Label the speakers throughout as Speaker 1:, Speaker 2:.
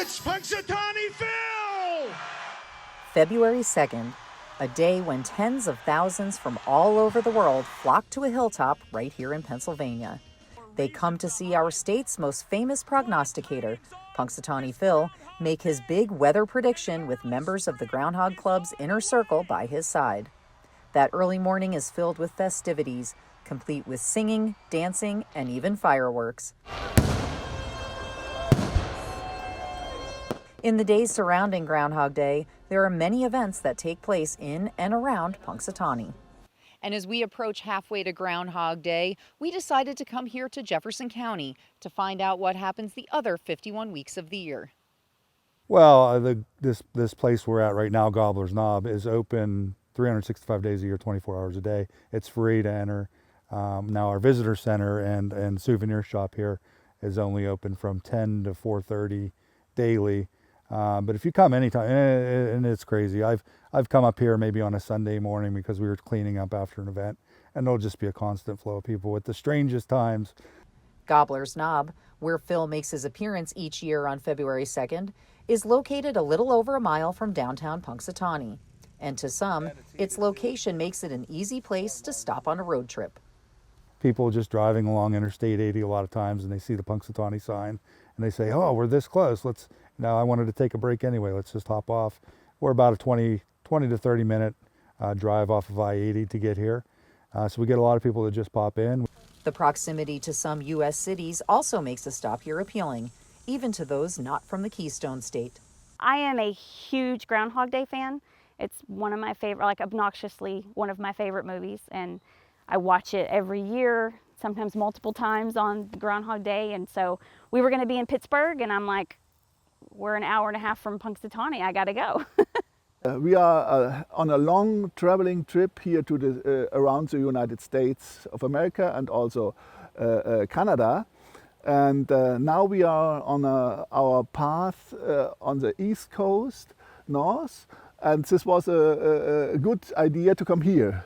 Speaker 1: It's Punxsutawney Phil!
Speaker 2: February 2nd, a day when tens of thousands from all over the world flock to a hilltop right here in Pennsylvania. They come to see our state's most famous prognosticator, Punxsutawney Phil, make his big weather prediction with members of the Groundhog Club's inner circle by his side. That early morning is filled with festivities, complete with singing, dancing, and even fireworks. In the days surrounding Groundhog Day, there are many events that take place in and around Punxsutawney. And as we approach halfway to Groundhog Day, we decided to come here to Jefferson County to find out what happens the other 51 weeks of the year.
Speaker 3: Well, this place we're at right now, Gobbler's Knob, is open 365 days a year, 24 hours a day. It's free to enter. Now our visitor center and souvenir shop here is only open from 10 to 4:30 daily. But if you come anytime, and it's crazy, I've come up here maybe on a Sunday morning because we were cleaning up after an event, and there'll just be a constant flow of people at the strangest times.
Speaker 2: Gobbler's Knob, where Phil makes his appearance each year on February 2nd, is located a little over a mile from downtown Punxsutawney. And to some, its location makes it an easy place to stop on a road trip.
Speaker 3: People just driving along Interstate 80 a lot of times, and they see the Punxsutawney sign, and they say, "Oh, we're this close. Now I wanted to take a break anyway. Let's just hop off." We're about a 20 to 30 minute drive off of I-80 to get here. So we get a lot of people that just pop in.
Speaker 2: The proximity to some U.S. cities also makes a stop here appealing, even to those not from the Keystone State.
Speaker 4: I am a huge Groundhog Day fan. It's one of my favorite, like obnoxiously one of my favorite movies, and I watch it every year, sometimes multiple times on Groundhog Day. And so we were going to be in Pittsburgh, and I'm like, we're an hour and a half from Punxsutawney. I got to go.
Speaker 5: We are on a long traveling trip here to around the United States of America and also Canada. And now we are on our path on the East Coast, north. And this was a good idea to come here.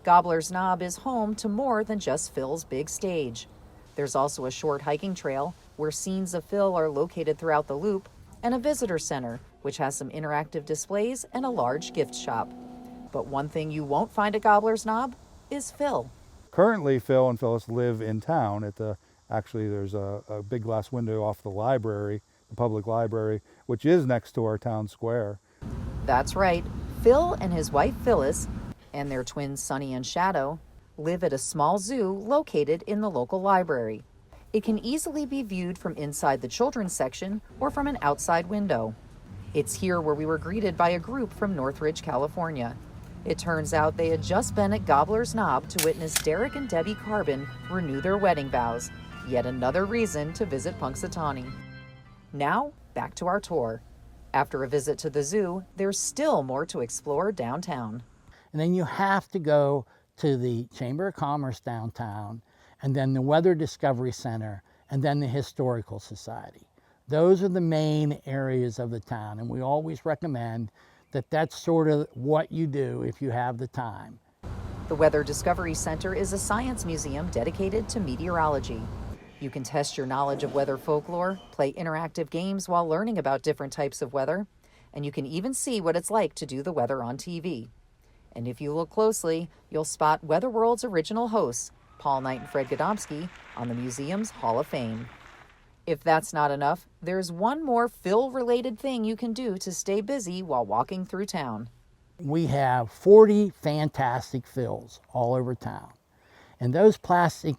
Speaker 2: Gobbler's Knob is home to more than just Phil's big stage. There's also a short hiking trail where scenes of Phil are located throughout the loop, and a visitor center, which has some interactive displays and a large gift shop. But one thing you won't find at Gobbler's Knob is Phil.
Speaker 3: Currently, Phil and Phyllis live in town at actually there's a big glass window off the library, the public library, which is next to our town square.
Speaker 2: That's right. Phil and his wife Phyllis and their twins Sunny and Shadow live at a small zoo located in the local library. It can easily be viewed from inside the children's section or from an outside window. It's here where we were greeted by a group from Northridge, California. It turns out they had just been at Gobbler's Knob to witness Derek and Debbie Carbon renew their wedding vows. Yet another reason to visit Punxsutawney. Now, back to our tour. After a visit to the zoo, there's still more to explore downtown.
Speaker 6: And then you have to go to the Chamber of Commerce downtown, and then the Weather Discovery Center, and then the Historical Society. Those are the main areas of the town, and we always recommend that that's sort of what you do if you have the time.
Speaker 2: The Weather Discovery Center is a science museum dedicated to meteorology. You can test your knowledge of weather folklore, play interactive games while learning about different types of weather, and you can even see what it's like to do the weather on TV. And if you look closely, you'll spot Weather World's original hosts, Paul Knight and Fred Godomsky, on the museum's Hall of Fame. If that's not enough, there's one more Phil-related thing you can do to stay busy while walking through town.
Speaker 6: We have 40 fantastic Phils all over town. And those plastic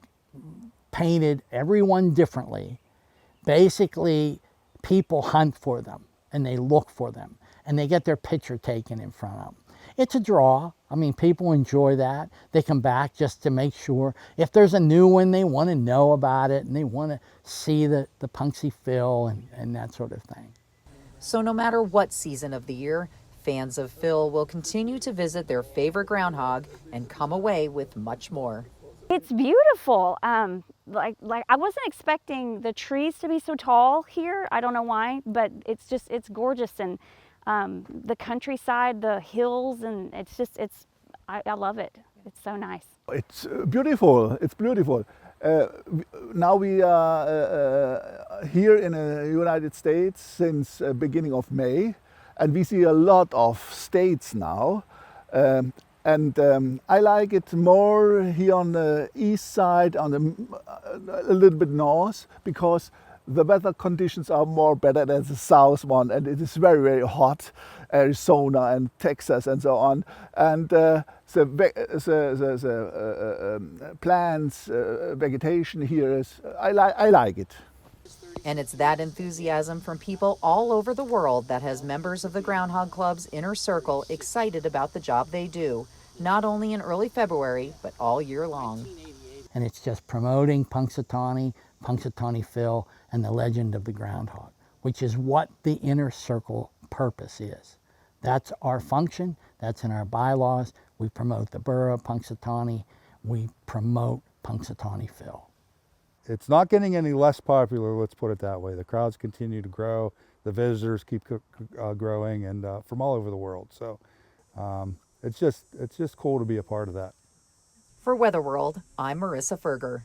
Speaker 6: painted, everyone differently. Basically, people hunt for them and they look for them and they get their picture taken in front of them. It's a draw. I mean, people enjoy that. They come back just to make sure. If there's a new one, they want to know about it and they want to see the Punxsy Phil and that sort of thing.
Speaker 2: So no matter what season of the year, fans of Phil will continue to visit their favorite groundhog and come away with much more.
Speaker 4: It's beautiful. Like I wasn't expecting the trees to be so tall here. I don't know why, but it's gorgeous. And the countryside, the hills, and I love it. It's so nice.
Speaker 5: It's beautiful. It's beautiful. Now we are here in the United States since beginning of May, and we see a lot of states now. I like it more here on the east side, a little bit north, because the weather conditions are more better than the south one, and it is very, very hot, Arizona and Texas and so on. And the plants, vegetation here is, I like it.
Speaker 2: And it's that enthusiasm from people all over the world that has members of the Groundhog Club's inner circle excited about the job they do, not only in early February, but all year long.
Speaker 6: And it's just promoting Punxsutawney, Punxsutawney Phil, and the legend of the groundhog, which is what the inner circle purpose is. That's our function, that's in our bylaws. We promote the borough of Punxsutawney, we promote Punxsutawney Phil.
Speaker 3: It's not getting any less popular, let's put it that way. The crowds continue to grow, the visitors keep growing, and from all over the world. So it's just cool to be a part of that.
Speaker 2: For Weather World, I'm Marisa Ferger.